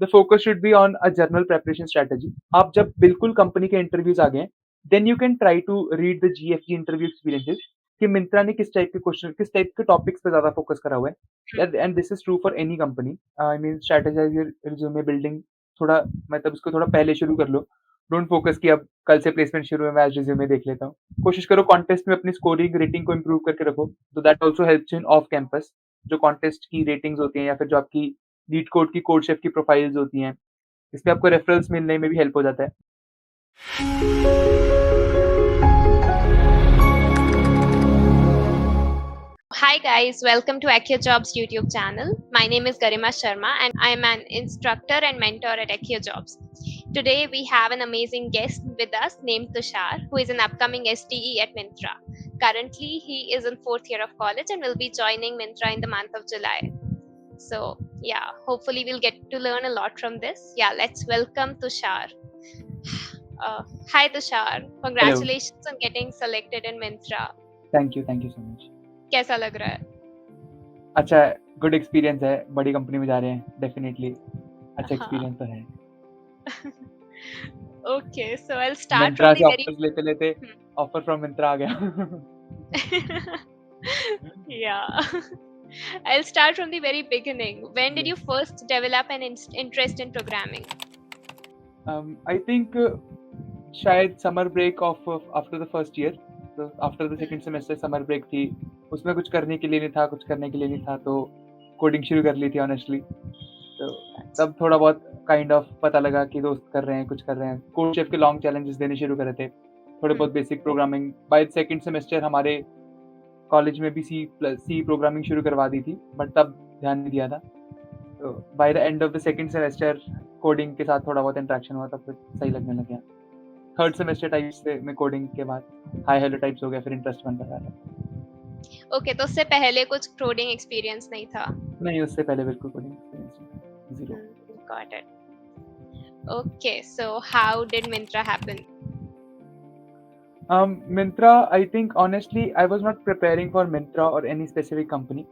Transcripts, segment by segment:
The focus should be on a general preparation strategy. आप जब बिल्कुल कंपनी के इंटरव्यूज आ गए, then you can try to read the GFG interview experiences कि मिंत्रा ने किस टाइप के क्वेश्चन, किस टाइप के टॉपिक्स पे ज्यादा फोकस करा हुआ है। And this is true for any company. I mean strategise your resume building थोड़ा, मतलब उसको थोड़ा पहले शुरू कर लो। डोंट फोकस कि अब कल से प्लेसमेंट शुरू है, मैं आज रिज्यूमे देख लेता हूँ। कोशिश करो कॉन्टेस्ट में अपनी स्कोरिंग रेटिंग को इम्प्रूव करके रखो, तो that also helps in off campus. जो कॉन्टेस्ट की रेटिंग्स होती हैं या फिर जो आपकी लीड कोड की कोड शेफ की प्रोफाइल्स होती हैं, इसमें आपको रेफरल्स मिलने में भी हेल्प हो जाता है। Hi guys, welcome to AccioJobs YouTube channel. My name is Garima Sharma and I am an instructor and mentor at AccioJobs. Today we have an amazing guest with us named Tushar, who is an upcoming STE at Myntra. Currently he is in 4th year of college and will be joining Myntra in the month of July. So yeah, hopefully we'll get to learn a lot from this. Yeah, let's welcome Tushar. Hi Tushar, congratulations on getting selected in Myntra. Thank you so much. कैसा लग रहा है? अच्छा, good experience है, बड़ी company में जा रहे हैं, डेफिनेटली अच्छा हाँ। एक्सपीरियंस तो है। Okay, so I'll start Myntra from से the very ऑफर्स लेते लेते ऑफर फ्रॉम मिंत्रा आ गया। yeah. I'll start from the very beginning. When did you Yes. first develop an interest in programming? I think शायद summer break of after the first year, तो after the second semester summer break थी, उसमें कुछ करने के लिए नहीं था, तो कोडिंग शुरू कर ली थी ऑनेस्टली। तो तब थोड़ा बहुत काइंड ऑफ पता लगा कि दोस्त कर रहे हैं, कुछ कर रहे हैं। कोड शेफ के लॉन्ग चैलेंजेस देने शुरू करे थे, थोड़े बहुत basic programming. By second semester हमारे कॉलेज में भी सी प्रोग्रामिंग शुरू करवा दी थी, बट तब ध्यान नहीं दिया था। तो by the end of the second semester coding के साथ थोड़ा बहुत इंटरेक्शन हुआ, तब फिर सही लगने लग गया। थर्ड सेमेस्टर टाइप्स में कोडिंग के बाद हाई हेलो टाइप्स हो गया, फिर इंटरेस्ट बनता रहा। Okay, तो उससे पहले कुछ कोडिंग एक्सपीरियंस नहीं था? नहीं, उससे पहले बिल्कुल coding experience zero. Got it. Okay, so how did Myntra happen? Myntra, I think honestly I was not preparing for Myntra or any specific company.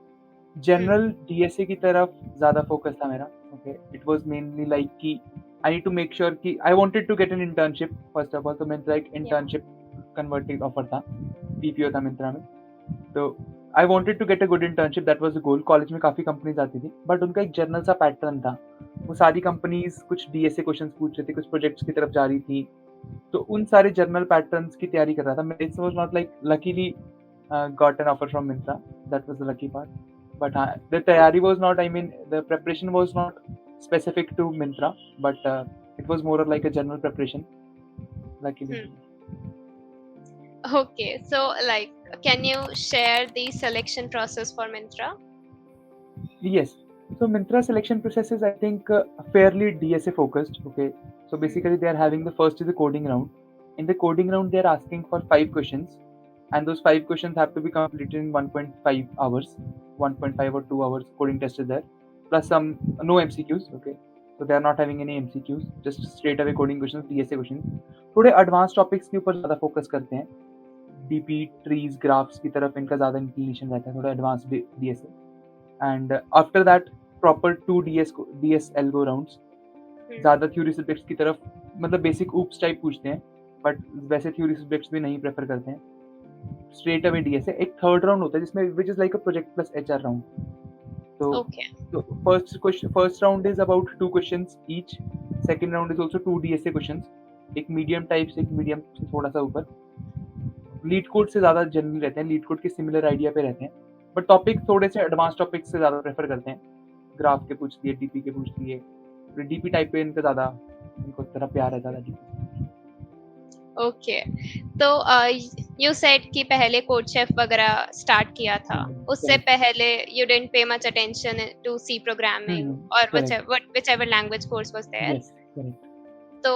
General DSA की तरफ ज़्यादा फोकस था मेरा। Okay, it was mainly like कि I need to make sure कि I wanted to get an internship first of all. तो मिंत्रा एक internship converted offer था, पीपीओ था मिंत्रा में। तो I wanted to get a good internship, that was the goal. College में काफ़ी कंपनीज आती थी, बट उनका एक जनरल सा पैटर्न था। वो सारी कंपनीज कुछ डीएसए क्वेश्चन पूछ रही थी, कुछ प्रोजेक्ट्स की तरफ जा रही थी, तो उन सारे जर्नल पैटर्न्स की तैयारी कर रहा था। It was not like luckily got an offer from Myntra, that was the lucky part. But the tayari was not, I mean, the preparation was not specific to Myntra, but it was more of like a general preparation, luckily. Okay, so like, can you share the selection process for Myntra? Yes. So Myntra selection process is, I think, fairly DSA focused. Okay. So basically, they are having the first is the coding round. In the coding round, they are asking for 5 questions, and those 5 questions have to be completed in 1.5 hours. 1.5 or 2 hours coding test is there, plus some no MCQs. Okay, so they are not having any MCQs, just straight away coding questions, DSA questions. थोड़े advance topics के ऊपर ज़्यादा focus करते हैं, DP trees graphs की तरफ इनका ज़्यादा इंक्लिनेशन रहता है, थोड़ा advance DSA। And after that proper 2 DS algo rounds, ज़्यादा थ्योरी सब्जेक्ट्स की तरफ, मतलब बेसिक ऊप्स टाइप पूछते हैं, बट वैसे थ्योरी सब्जेक्ट्स भी नहीं प्रेफर करते हैं, स्ट्रेट अवे डीएसए। एक थर्ड राउंड होता है जिसमें which is like a project plus HR round. तो first round is about 2 questions each, second round is also 2 DSA questions, एक मीडियम टाइप से, एक मीडियम से थोड़ा सा ऊपर। लीड कोड से ज़्यादा जनरल रहते हैं, लीड कोड के सिमिलर आइडिया पे रहते हैं, बट टॉपिक थोड़े से एडवांस टॉपिक से ज़्यादा प्रेफर करते हैं। ग्राफ के पूछ लिए, डीपी के पूछ लिए, डीपी टाइप पे इनका ज़्यादा, इनको तरफ प्यार है ज़्यादा डीपी। ओके, तो यू सेड कि पहले कोड शेफ वगैरह स्टार्ट किया था, उससे पहले you didn't pay much attention to C programming और whichever language course was there. Yes, correct. तो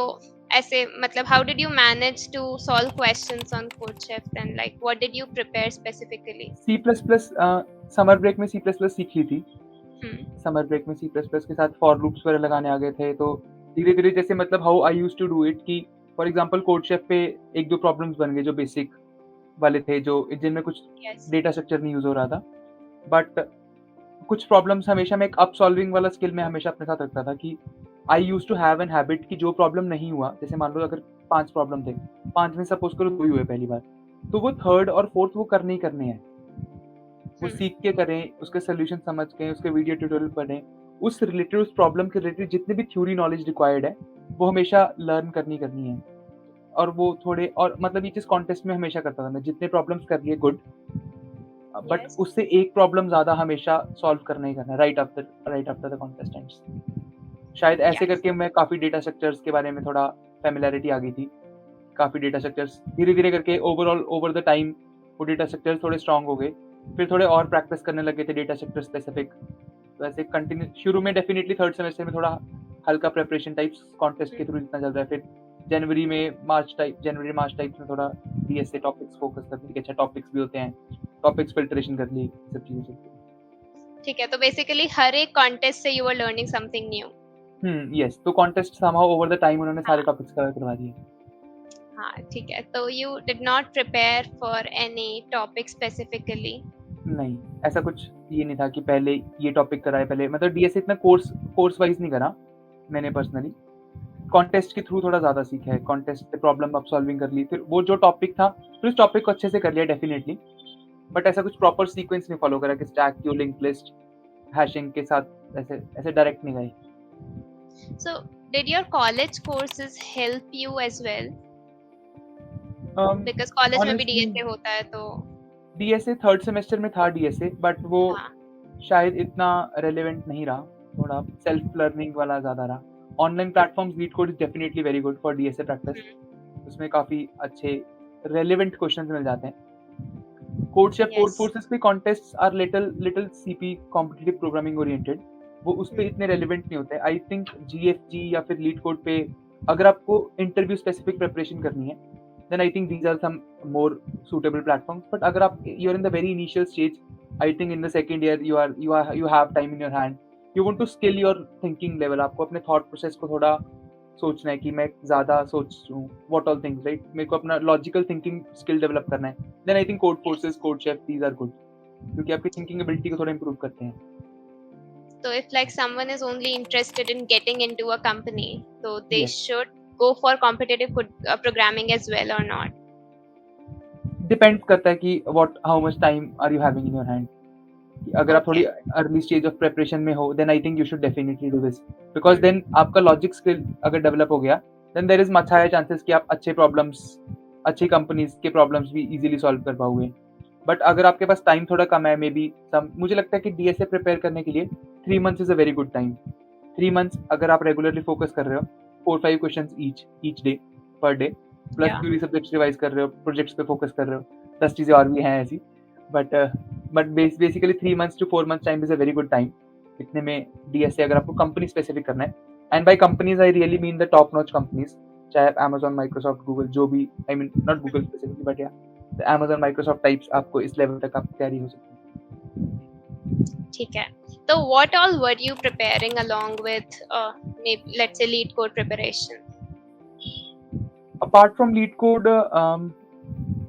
ऐसे मतलब how did you manage to solve questions on code chef and like what did you prepare specifically? C++ summer break में C++ सीख ली थी। Summer break में C++ के साथ for loops वगैरह लगाने आ गए थे, तो धीरे धीरे जैसे मतलब how I used to do it कि फॉर एग्जांपल कोड शेफ पे 1-2 प्रॉब्लम्स बन गए जो बेसिक वाले थे, जो जिनमें कुछ डेटा स्ट्रक्चर नहीं यूज हो रहा था, बट कुछ प्रॉब्लम्स हमेशा मैं एक अप सॉल्विंग वाला स्किल में हमेशा अपने साथ रखता था कि I use to have an habit कि जो प्रॉब्लम नहीं हुआ, जैसे मान लो अगर 5 प्रॉब्लम थे, 5 में सपोज करो 2 ही हुए पहली बार, तो वो थर्ड और फोर्थ वो करने ही करने हैं, वो सीख के करें, उसके सोल्यूशन समझ के, उसके वीडियो ट्यूटोरियल पढ़ें, उस रिलेटेड, उस प्रॉब्लम के रिलेटेड जितने भी थ्योरी नॉलेज रिक्वायर्ड है वो हमेशा लर्न करनी है। और वो थोड़े, और मतलब ये चीज कॉन्टेस्ट में हमेशा करता था मैं, जितने प्रॉब्लम्स कर लिए गुड, बट Yes. उससे एक प्रॉब्लम ज्यादा हमेशा सॉल्व करना ही करना, right after the contest ends. शायद ऐसे Yes. करके मैं काफी डेटा स्ट्रक्चर्स के बारे में थोड़ा फेमिलैरिटी आ गई थी, काफी डेटा स्ट्रक्चर्स धीरे धीरे करके ओवरऑल ओवर द टाइम वो डेटा स्ट्रक्चर्स थोड़े स्ट्रांग हो गए, फिर थोड़े और प्रैक्टिस करने लगे थे डेटा स्ट्रक्चर स्पेसिफिक। तो ऐसे कंटिन्यू शुरू में डेफिनेटली थर्ड सेमेस्टर में थोड़ा हल्का प्रिपरेशन टाइप्स कॉन्टेस्ट के थ्रू जितना चल रहा है, फिर जनवरी मार्च टाइप्स में थोड़ा डीएसए टॉपिक्स फोकस कर ली, अच्छा टॉपिक्स भी होते हैं, टॉपिक्स फिल्ट्रेशन कर ली, सब चीजें चलती हैं। ठीक है, तो बेसिकली हर एक कॉन्टेस्ट से you are learning something new. Yes, तो contest somehow over the time उन्होंने सारे हाँ टॉपिक्स कवर करवा दिए। हाँ, ठीक है, तो you did not prepare for any topic specifically? नहीं, ऐसा कुछ ये नहीं था कि पहले ये टॉपिक कराए, पहले मतलब डीएसए इतना कोर्स वाइज नहीं करा मैंने पर्सनली, कॉन्टेस्ट के थ्रू थोड़ा ज्यादा सीखा है, कॉन्टेस्ट से प्रॉब्लम अब सॉल्विंग कर ली, फिर वो जो टॉपिक था फिर उस टॉपिक को अच्छे से कर लिया डेफिनेटली, बट ऐसा कुछ प्रॉपर सीक्वेंस नहीं फॉलो करा कि stack queue link list hashing के साथ ऐसे ऐसे डायरेक्ट नहीं गए। So did your college courses help you as well? Because college में भी ऑनेस्टली डीएसए होता है तो। डीएसए थर्ड सेमेस्टर में था डीएसए, बट वो हाँ। शायद इतना रेलेवेंट नहीं रहा, थोड़ा सेल्फ लर्निंग वाला ज्यादा रहा। Online platforms LeetCode is definitely very good for DSA practice, उसमें काफी अच्छे रेलेवेंट क्वेश्चंस मिल जाते हैं। CodeChef code Yes. फोर्सेस पे contest are little CP competitive programming oriented, वो उस पे इतने रेलेवेंट नहीं होते। आई थिंक जीएफजी या फिर LeetCode पे अगर आपको इंटरव्यू स्पेसिफिक प्रिपरेशन करनी है, then I think these are some more suitable platforms. But अगर आप you're in the very initial stage, I think in the second year you have time in your hand, you want to skill your thinking level, आपको अपने thought process को थोड़ा सोचना है कि मैं ज्यादा सोचूं, what all things, right? मेरे को अपना logical thinking skill develop करना है, then I think code forces, code chef, these are good, क्योंकि आपकी thinking ability को थोड़ा improve करते हैं। So if like someone is only interested in getting into a company, so they Yes, should go for competitive programming as well or not? depends करता है कि how much time are you having in your hand। अगर आप थोड़ी Okay. Early stage of preparation में हो, then I think you should definitely do this, because then आपका logic skill अगर डेवलप हो गया, then there is much higher chances कि आप अच्छी कंपनीज के प्रॉब्लम्स भी इजीली सॉल्व कर पाओगे। बट अगर आपके पास टाइम थोड़ा कम है, मे बी मुझे लगता है कि डीएसए प्रिपेयर करने के लिए 3 months is a very good time. 3 months अगर आप रेगुलरली फोकस कर रहे हो, 4-5 questions each day per day, plus Yeah. Theory subjects revise कर रहे हो, प्रोजेक्ट्स पे फोकस कर रहे हो, 10 चीजें और भी हैं ऐसी, but basically 3 months to 4 months time is a very good time. इतने में डीएसए अगर आपको कंपनी स्पेसिफिक करना है, and by companies I really mean the top notch companies, चाहे आप Amazon, Microsoft, Google, जो भी, I mean not Google specifically but या Amazon, Microsoft टाइप्स, आपको इस लेवल तक आप तैयारी हो सकती है। ठीक है, तो what all were you preparing along with maybe let's say LeetCode preparation? Apart from LeetCode,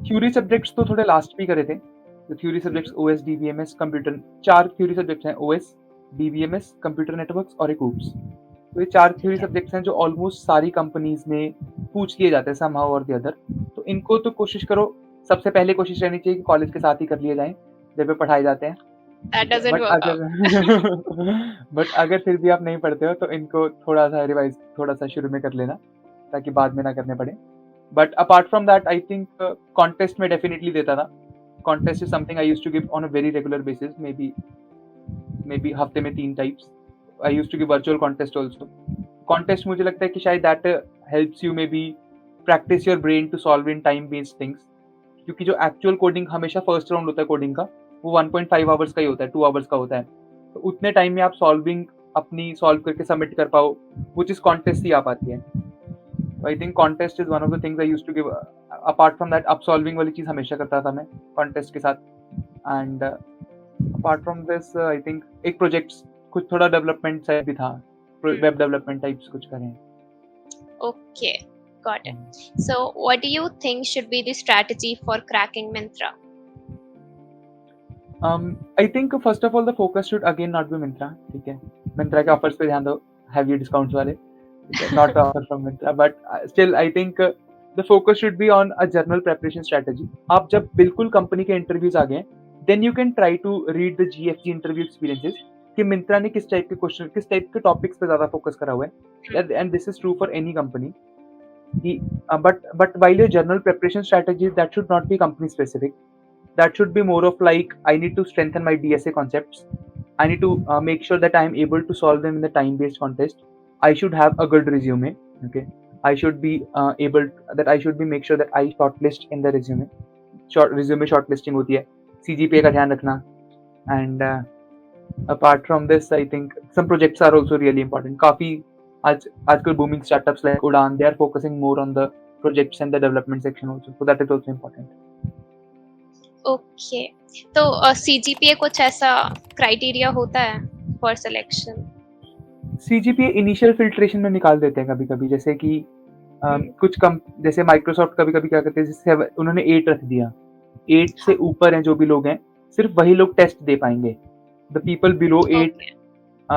theory subjects तो थोड़े लास्ट भी करे थे। तो theory subjects OS, DBMS, computer, 4 theory subjects हैं, OS, DBMS, कंप्यूटर नेटवर्क्स और एक OOPS। तो ये 4 थ्योरी सब्जेक्ट्स हैं जो ऑलमोस्ट सारी कंपनीज में पूछ लिए जाते हैं समहाउ और द अदर। तो इनको तो कोशिश करो, सबसे पहले कोशिश रहनी चाहिए कि कॉलेज के साथ ही कर लिए जाएं जब पे पढ़ाए जाते हैं। That doesn't but work out. अगर बट अगर फिर भी आप नहीं पढ़ते हो तो इनको थोड़ा सा रिवाइज थोड़ा सा शुरू में कर लेना, ताकि बाद में ना करने पड़े। But apart from that I think contest में डेफिनेटली देता था। Contest is something I used to give on a very regular basis, maybe हफ्ते में 3 types. I used to give virtual contest also. Contest मुझे लगता है कि शायद that helps you maybe practice your brain to solve in time based things, क्योंकि जो actual coding हमेशा फर्स्ट राउंड होता है कोडिंग का, वो 1.5 आवर्स का ही होता है, 2 आवर्स का होता है। तो उतने टाइम में आप अपनी सॉल्व करके सबमिट कर पाओ, वो चीज कॉन्टेस्ट ही आ पाती है। I think contest is one of the things I used to give. Apart from that, अब सॉल्विंग वाली चीज हमेशा करता था मैं कॉन्टेस्ट के साथ। And apart from this I think एक प्रोजेक्ट कुछ थोड़ा डेवलपमेंट साइड भी था, वेब डेवलपमेंट टाइप्स कुछ करें। Okay, got it. So what do you think should be the strategy for cracking Myntra? I think first of all the focus should again not be Myntra, ठीक है? Myntra के offers पे ध्यान दो, heavy discounts wale, not the offer from Myntra, but still I think the focus should be on a general preparation strategy. आप जब बिल्कुल company के इंटरव्यूज आ गए, then you can try to read the GFG interview experiences कि मिंत्रा ने किस type के क्वेश्चन, किस टाइप के टॉपिक्स पे ज्यादा फोकस करा हुआ है, and this is true for any company. But while your general preparation strategy, that should not be company specific. That should be more of like, I need to strengthen my DSA concepts. I need to make sure that I am able to solve them in the time-based contest. I should have a good resume. Okay, I should be I should be make sure that I shortlist in the resume. Resume shortlisting होती है. CGPA का ध्यान रखना. And apart from this, I think some projects are also really important. काफी आजकल booming startups like Udaan, they are focusing more on the projects and the development section also. So that is also important. Okay, तो CGPA कुछ ऐसा criteria होता है for selection? CGPA initial filtration में निकाल देते हैं कभी कभी, जैसे कि कुछ कम, जैसे माइक्रोसॉफ्ट कभी कभी क्या करते हैं, जैसे उन्होंने 8 रख दिया, 8 से ऊपर हैं जो भी लोग हैं, सिर्फ वही लोग टेस्ट दे पाएंगे. The people below 8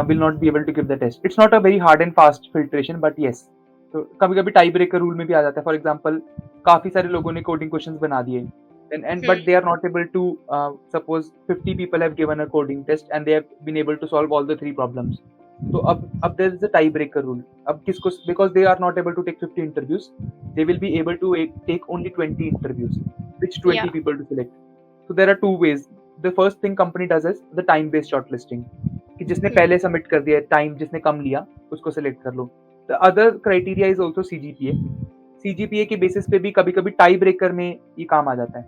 will not be able to give the test. It's not a very hard and fast filtration, but yes. तो कभी कभी टाई ब्रेकर रूल में भी आ जाता है. फॉर एग्जाम्पल, काफी सारे लोगों ने कोडिंग क्वेश्चंस बना दिए, but they are not able to suppose 50 people have given a coding test and they have been able to solve all the 3 problems. So अब there is a tie breaker rule. अब किसको, because they are not able to take 50 interviews, they will be able to take only 20 interviews, which 20 people to select. So there are 2 ways. The first thing company does is the time based shortlisting, कि जिसने पहले submit कर दिया, time जिसने कम लिया उसको select कर लो. The other criteria is also CGPA. CGPA के बेसिस पे भी कभी कभी टाई ब्रेकर में ये काम आ जाता है.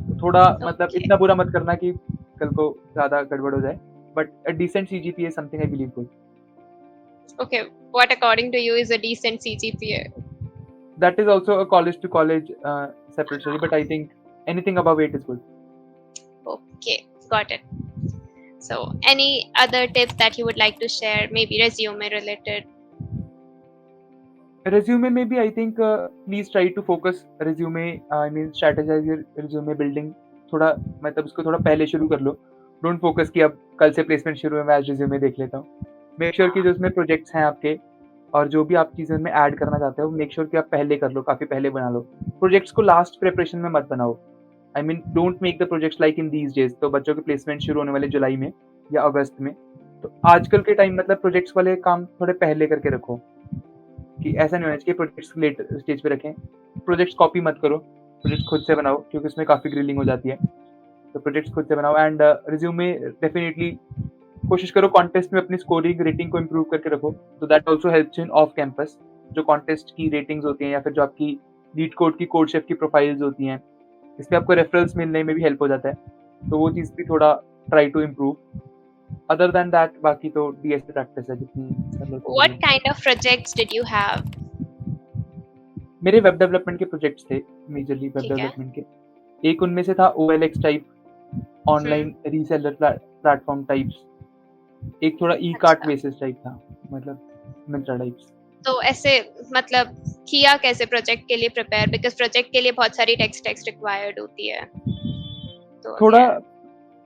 तो थोड़ा मतलब इतना बुरा मत करना कि कल को ज्यादा गड़बड़ हो जाए, but a decent CGPA is something I believe good. Okay, what according to you is a decent CGPA? That is also a college to college separate story, but I think anything above 8 is good. Okay, got it. So any other tips that you would like to share, maybe resume related? Resume में भी I think please try to focus resume, I mean strategize your resume building. थोड़ा मतलब उसको थोड़ा पहले शुरू कर लो. Don't focus कि अब कल से प्लेसमेंट शुरू है, मैं आज resume देख लेता हूँ. Make sure कि जो उसमें प्रोजेक्ट्स हैं आपके और जो भी आप चीज़ें में ऐड करना चाहते हो, मेक श्योर कि आप पहले कर लो, काफ़ी पहले बना लो. प्रोजेक्ट्स को लास्ट प्रिपरेशन में मत बनाओ. I mean don't make the projects like in these days. तो बच्चों के प्लेसमेंट शुरू होने वाले जुलाई में या अगस्त में, तो आजकल के टाइम मतलब प्रोजेक्ट्स वाले काम थोड़े पहले करके रखो, कि ऐसा नहीं होना चाहिए प्रोजेक्ट्स लेट स्टेज पे रखें. प्रोजेक्ट्स कॉपी मत करो, प्रोजेक्ट्स खुद से बनाओ, क्योंकि उसमें काफ़ी ग्रिलिंग हो जाती है. तो प्रोजेक्ट्स खुद से बनाओ. एंड रिज्यूमे डेफिनेटली कोशिश करो कॉन्टेस्ट में अपनी स्कोरिंग रेटिंग को इम्प्रूव करके रखो. तो that also helps in off campus. जो कॉन्टेस्ट की रेटिंग्स होती हैं या फिर जो आपकी लीड कोड की कोड शेफ की प्रोफाइल्स होती हैं, इसमें आपको रेफरल्स मिलने में भी हेल्प हो जाता है. तो वो चीज़ भी थोड़ा try to improve. Other than that बाकी तो DSA प्रैक्टिस है जितनी. What kind of projects did you have? मेरे वेब डेवलपमेंट के प्रोजेक्ट्स थे, मेजरली वेब डेवलपमेंट के. एक उनमें से था OLX type, online reseller platform types. एक थोड़ा ई-कार्ट बेसिस टाइप था, मतलब मिंत्रा टाइप्स. तो ऐसे मतलब किया कैसे प्रोजेक्ट के लिए प्रिपेयर, बिकॉज प्रोजेक्ट के लिए बहुत सारी टेक्स्ट रिक्वायर्ड होती है. तो थोड़ा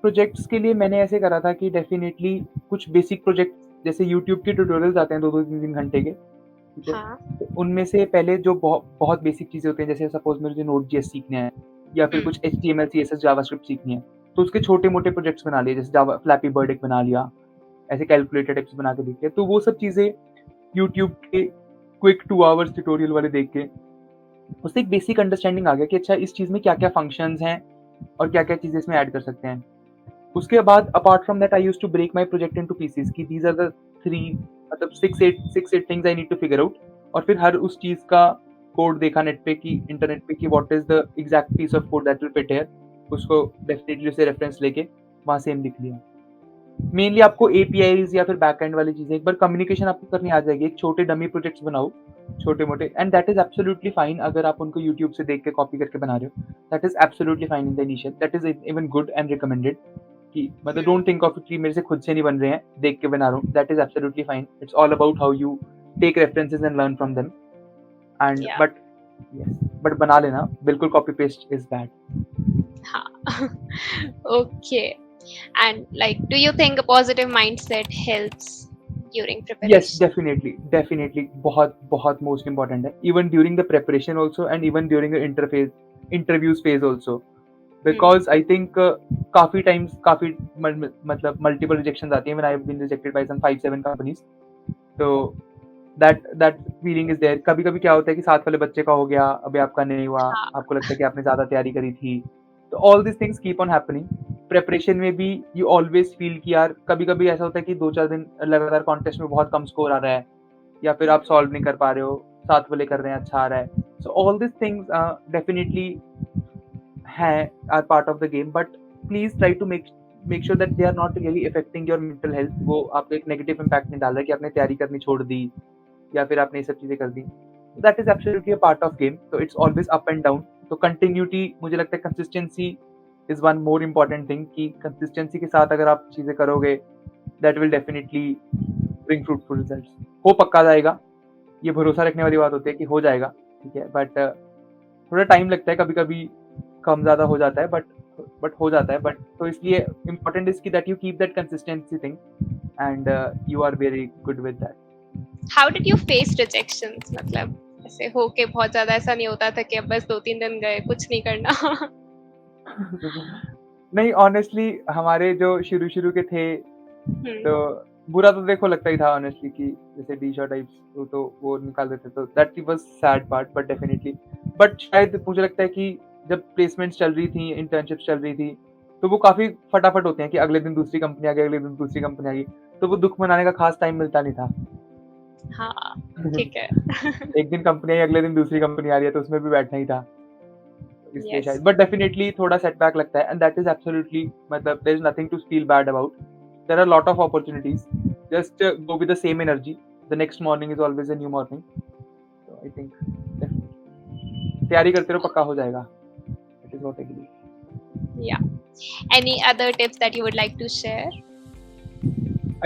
प्रोजेक्ट्स के लिए मैंने ऐसे करा था कि डेफिनेटली कुछ बेसिक प्रोजेक्ट, जैसे यूट्यूब के ट्यूटोरियल्स आते हैं 2-3 घंटे के, ठीक है. तो उनमें से पहले जो बहुत बेसिक चीज़ें होती हैं, जैसे सपोज मुझे Node.js सीखना है या फिर कुछ HTML CSS जावास्क्रिप्ट सीखनी है, तो उसके छोटे मोटे प्रोजेक्ट्स बना लिए, जैसे जावा फ्लैपी बर्ड एक बना लिया, ऐसे कैलकुलेटर टाइप्स बना के देख लिया. तो वो सब चीज़ें यूट्यूब के क्विक 2 आवर्स ट्यूटोरियल वाले देख के उससे एक बेसिक अंडरस्टैंडिंग आ गया कि अच्छा इस चीज़ में क्या क्या फंक्शंस हैं और क्या क्या चीज़ें इसमें ऐड कर सकते हैं. उसके बाद apart from that I used to break my project into pieces, कि दीज आर द 3 मतलब 6-8 things I need to figure out. और फिर हर उस चीज़ का कोड देखा नेट पे कि इंटरनेट पे कि what is the exact piece of code that will fit here. उसको डेफिनेटली उसे रेफरेंस लेके वहाँ सेम लिख लिया. मेनली आपको APIs या फिर बैक एंड वाली चीज़ें, एक बार कम्युनिकेशन आपको करनी आ जाएगी. एक छोटे डमी प्रोजेक्ट्स बनाओ छोटे मोटे, and that is absolutely fine. अगर आप उनको यूट्यूब से देख के कॉपी करके बना रहे हो, that is absolutely fine in the initial. That is even good and recommended. कि मतलब डोंट थिंक ऑफ इट कि मेरे से खुद से नहीं बन रहे हैं, देख के बना रहा हूँ. That is absolutely fine. It's all about how you take references and learn from them. And but बना लेना, बिल्कुल कॉपी पेस्ट इज बैड. हाँ. Okay. And like, do you think a positive mindset helps during Yes, preparation? definitely बहुत बहुत most important है. Even during the preparation also and even during the interviews phase also. Because I think काफी times काफी मतलब multiple rejections आती हैं when I've been rejected by some 5-7 companies. तो that feeling is there. कभी कभी क्या होता है कि साथ वाले बच्चे का हो गया, अभी आपका नहीं हुआ, हाँ, आपको लगता है कि आपने ज्यादा तैयारी करी थी. तो all these things keep on happening. Preparation में भी you always feel कि यार कभी कभी ऐसा होता है कि 2-4 दिन लगातार कॉन्टेस्ट में बहुत कम स्कोर आ रहा है, या फिर आप सॉल्व नहीं कर पा रहे हो, साथ वाले कर रहे हैं, अच्छा आ रहा है. So all this things definitely हैं are part of the game, but please try to make sure that they are not really affecting your mental health. वो आपको एक नेगेटिव इम्पैक्ट नहीं डाल रहा है कि आपने तैयारी करनी छोड़ दी या फिर आपने ये सब चीजें कर दी. That is absolutely a part of game. तो it's always up and down. तो कंटिन्यूटी, मुझे लगता है consistency is one more important thing, कि कंसिस्टेंसी के साथ अगर आप चीजें करोगे, that will definitely bring fruitful results. हो पक्का जाएगा, ये भरोसा रखने वाली बात होती है कि हो जाएगा, ठीक है. बट थोड़ा टाइम लगता है, कभी कभी कम ज्यादा हो जाता है, बट हो जाता है. बट तो इसलिए इम्पोर्टेंट इज की that you keep that consistency thing and you are very good with that. How did you face rejections? मतलब ऐसे हो के बहुत ज्यादा ऐसा नहीं होता था कि अब बस 2-3 दिन गए, कुछ नहीं करना? नहीं, ऑनेस्टली हमारे जो शुरू शुरू के थे, हम्म, तो बुरा तो देखो लगता ही था ऑनेस्टली, कि जैसे डी शॉट टाइप्स तो वो निकाल देते, तो that was sad part. But definitely, but शायद मुझे लगता है कि जब प्लेसमेंट्स चल रही थी, इंटर्नशिप्स चल रही थी, तो वो काफी फटाफट होते हैं कि अगले दिन दूसरी कंपनी आ गई, अगले दिन दूसरी कंपनी आ गई, तो वो दुख मनाने का खास टाइम मिलता नहीं था. हाँ, ठीक है. एक दिन कंपनी आई, अगले दिन दूसरी कंपनी आ रही है, तो उसमें भी बैठना ही था, इसलिए Yes. शायद. बट डेफिनेटली थोड़ा सेटबैक लगता है, एंड दैट इज एब्सोल्युटली, मतलब there is nothing to feel bad about. There are lot of opportunities. Just go with the same energy. The next morning is always a new morning. So I think definitely तैयारी करते रहो, पक्का हो जाएगा. That is what I believe. Yeah. Any other tips that you would like to share?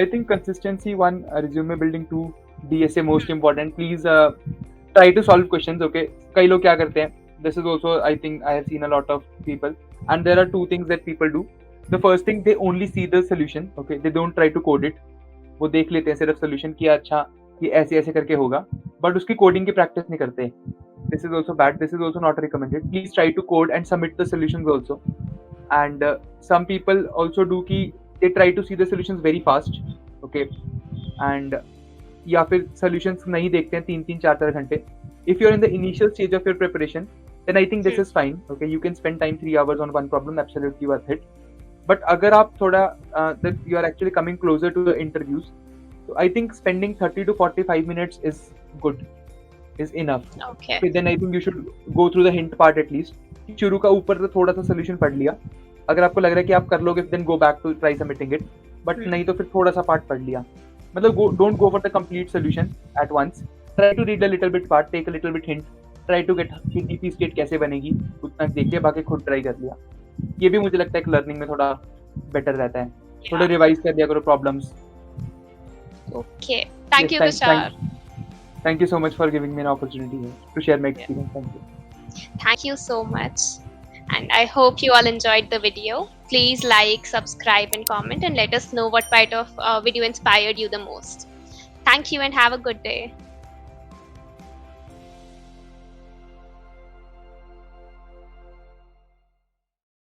I think consistency one, resume building two, DSA most important. Please try to solve questions. Okay, कई लोग क्या करते हैं? This is also, I think I have seen a lot of people, and there are two things that people do. The first thing, they only see the solution. Okay, they don't try to code it. वो देख लेते हैं सिर्फ solution कि अच्छा ये ऐसे ऐसे करके होगा, बट उसकी कोडिंग की प्रैक्टिस नहीं करते. This is also bad. This is also not recommended. Please try to code and submit the solutions also. And some people also do कि they try to see the solutions very fast. Okay, and या फिर solutions नहीं देखते हैं 3-4 घंटे. If you're in the initial stage of your preparation, then I think this is fine. Okay, you can spend time 3 hours on one problem, absolutely worth it. But अगर आप थोड़ा that you are actually coming closer to the interviews, so I think spending 30 to 45 minutes is good, is enough. Okay. Okay, then I think you should go through the hint part at least. शुरू का ऊपर तो थोड़ा सा solution पढ़ लिया, अगर आपको लग रहा है कि आप कर लोगे, then go back to try submitting it. But नहीं तो फिर थोड़ा सा पार्ट पढ़ लिया. मतलब don't go for the complete solution at once. Try to read a little bit part, take a little bit hint, try to get DP state कैसे बनेगी, उतना देख लिया, बाकी खुद ट्राई कर लिया. ये भी मुझे लगता है कि लर्निंग में थोड़ा बेटर रहता है. थोड़ा रिवाइज कर दिया करो problems. Okay. Thank you, Tushar. Thank you so much for giving me an opportunity to share my experience. Thank you. Thank you so much. And I hope you all enjoyed the video. Please like, subscribe, and comment, and let us know what part of video inspired you the most. Thank you and have a good day.